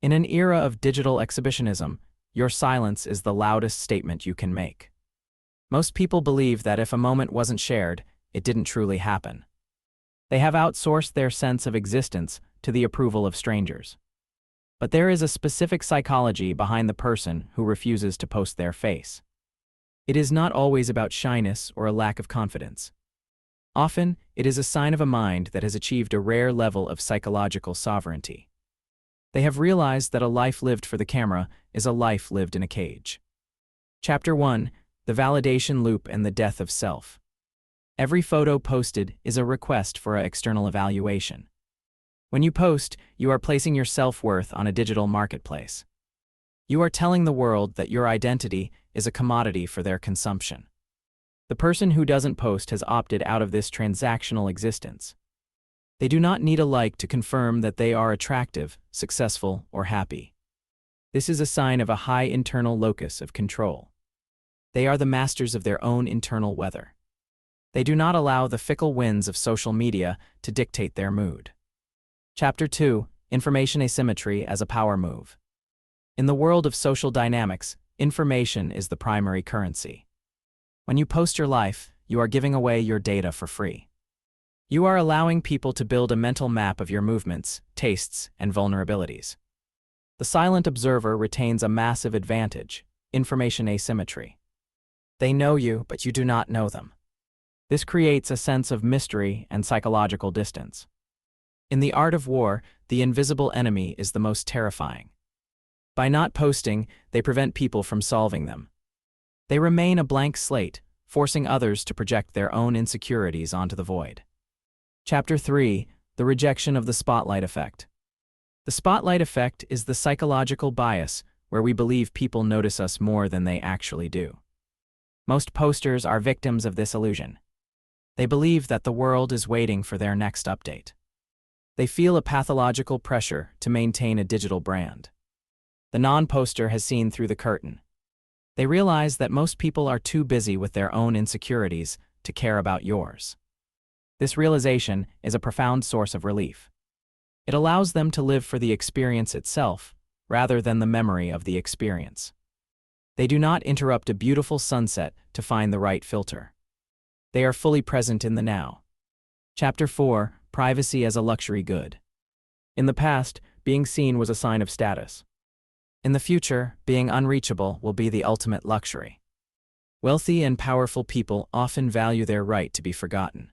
In an era of digital exhibitionism, your silence is the loudest statement you can make. Most people believe that if a moment wasn't shared, it didn't truly happen. They have outsourced their sense of existence to the approval of strangers. But there is a specific psychology behind the person who refuses to post their face. It is not always about shyness or a lack of confidence. Often, it is a sign of a mind that has achieved a rare level of psychological sovereignty. They have realized that a life lived for the camera is a life lived in a cage. Chapter 1: The Validation Loop and the Death of Self. Every photo posted is a request for an external evaluation. When you post, you are placing your self-worth on a digital marketplace. You are telling the world that your identity is a commodity for their consumption. The person who doesn't post has opted out of this transactional existence. They do not need a like to confirm that they are attractive, successful, or happy. This is a sign of a high internal locus of control. They are the masters of their own internal weather. They do not allow the fickle winds of social media to dictate their mood. Chapter 2: Information Asymmetry as a Power Move. In the world of social dynamics, information is the primary currency. When you post your life, you are giving away your data for free. You are allowing people to build a mental map of your movements, tastes, and vulnerabilities. The silent observer retains a massive advantage: information asymmetry. They know you, but you do not know them. This creates a sense of mystery and psychological distance. In the art of war, the invisible enemy is the most terrifying. By not posting, they prevent people from solving them. They remain a blank slate, forcing others to project their own insecurities onto the void. Chapter 3: The Rejection of the Spotlight Effect. The spotlight effect is the psychological bias where we believe people notice us more than they actually do. Most posters are victims of this illusion. They believe that the world is waiting for their next update. They feel a pathological pressure to maintain a digital brand. The non-poster has seen through the curtain. They realize that most people are too busy with their own insecurities to care about yours. This realization is a profound source of relief. It allows them to live for the experience itself, rather than the memory of the experience. They do not interrupt a beautiful sunset to find the right filter. They are fully present in the now. Chapter 4: Privacy as a Luxury Good. In the past, being seen was a sign of status. In the future, being unreachable will be the ultimate luxury. Wealthy and powerful people often value their right to be forgotten.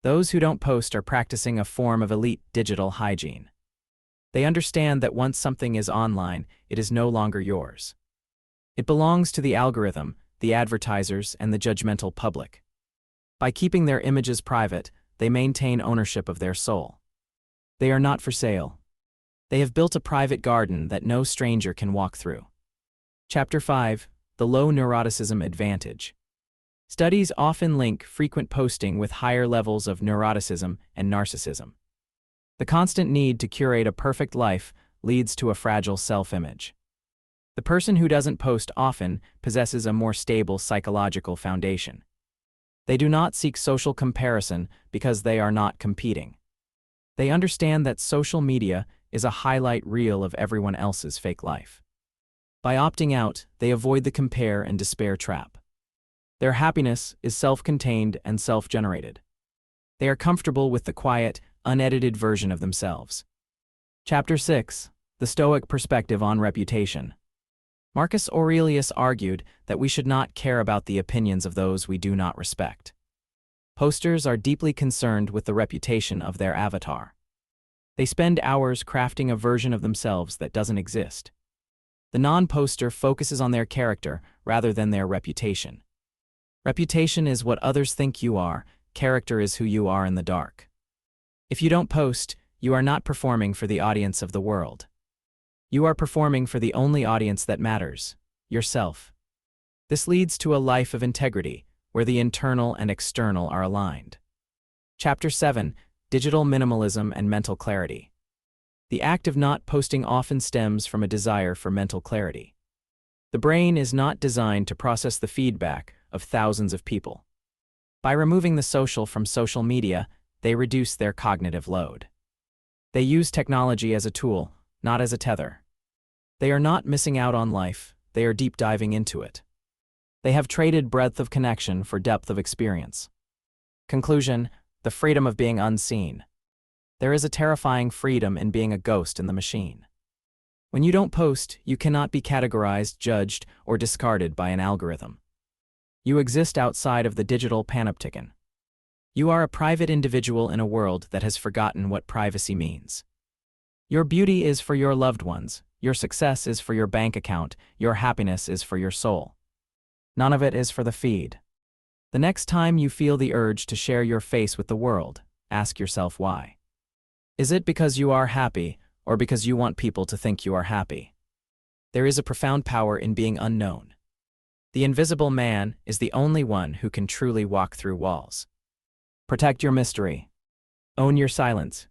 Those who don't post are practicing a form of elite digital hygiene. They understand that once something is online, it is no longer yours. It belongs to the algorithm, the advertisers, and the judgmental public. By keeping their images private, they maintain ownership of their soul. They are not for sale. They have built a private garden that no stranger can walk through. Chapter 5: The Low Neuroticism Advantage. Studies often link frequent posting with higher levels of neuroticism and narcissism. The constant need to curate a perfect life leads to a fragile self-image. The person who doesn't post often possesses a more stable psychological foundation. They do not seek social comparison because they are not competing. They understand that social media is a highlight reel of everyone else's fake life. By opting out, they avoid the compare and despair trap. Their happiness is self-contained and self-generated. They are comfortable with the quiet, unedited version of themselves. Chapter 6: The Stoic Perspective on Reputation. Marcus Aurelius argued that we should not care about the opinions of those we do not respect. Posters are deeply concerned with the reputation of their avatar. They spend hours crafting a version of themselves that doesn't exist. The non-poster focuses on their character rather than their reputation. Reputation is what others think you are, character is who you are in the dark. If you don't post, you are not performing for the audience of the world. You are performing for the only audience that matters, yourself. This leads to a life of integrity, where the internal and external are aligned. Chapter 7: Digital Minimalism and Mental Clarity. The act of not posting often stems from a desire for mental clarity. The brain is not designed to process the feedback of thousands of people. By removing the social from social media, they reduce their cognitive load. They use technology as a tool, not as a tether. They are not missing out on life, they are deep diving into it. They have traded breadth of connection for depth of experience. Conclusion: the freedom of being unseen. There is a terrifying freedom in being a ghost in the machine. When you don't post, you cannot be categorized, judged, or discarded by an algorithm. You exist outside of the digital panopticon. You are a private individual in a world that has forgotten what privacy means. Your beauty is for your loved ones, your success is for your bank account, your happiness is for your soul. None of it is for the feed. The next time you feel the urge to share your face with the world, ask yourself why. Is it because you are happy, or because you want people to think you are happy? There is a profound power in being unknown. The invisible man is the only one who can truly walk through walls. Protect your mystery. Own your silence.